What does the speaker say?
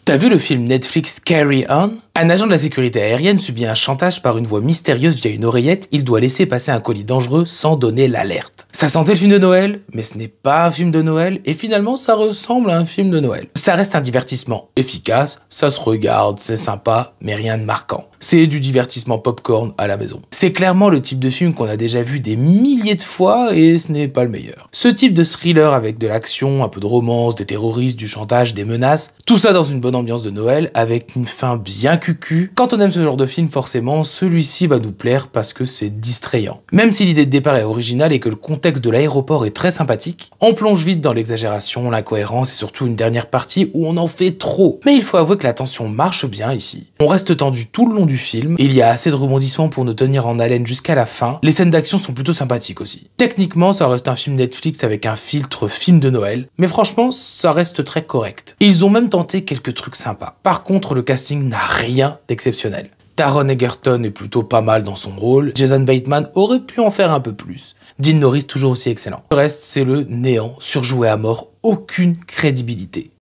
T'as vu le film Netflix Carry On? Un agent de la sécurité aérienne subit un chantage par une voix mystérieuse via une oreillette, il doit laisser passer un colis dangereux sans donner l'alerte. Ça sentait le film de Noël, mais ce n'est pas un film de Noël, et finalement ça ressemble à un film de Noël. Ça reste un divertissement efficace, ça se regarde, c'est sympa, mais rien de marquant. C'est du divertissement popcorn à la maison. C'est clairement le type de film qu'on a déjà vu des milliers de fois, et ce n'est pas le meilleur. Ce type de thriller avec de l'action, un peu de romance, des terroristes, du chantage, des menaces, tout ça dans une bonne ambiance de Noël, avec une fin bien cucu. Quand on aime ce genre de film, forcément, celui-ci va nous plaire parce que c'est distrayant. Même si l'idée de départ est originale et que le contexte de l'aéroport est très sympathique, on plonge vite dans l'exagération, l'incohérence et surtout une dernière partie où on en fait trop. Mais il faut avouer que la tension marche bien ici. On reste tendu tout le long du film, et il y a assez de rebondissements pour nous tenir en haleine jusqu'à la fin. Les scènes d'action sont plutôt sympathiques aussi. Techniquement, ça reste un film Netflix avec un filtre film de Noël, mais franchement, ça reste très correct. Ils ont même tenté quelques trucs sympas. Par contre, le casting n'a rien d'exceptionnel. Taron Egerton est plutôt pas mal dans son rôle, Jason Bateman aurait pu en faire un peu plus, Dean Norris toujours aussi excellent. Le reste, c'est le néant, surjoué à mort, aucune crédibilité.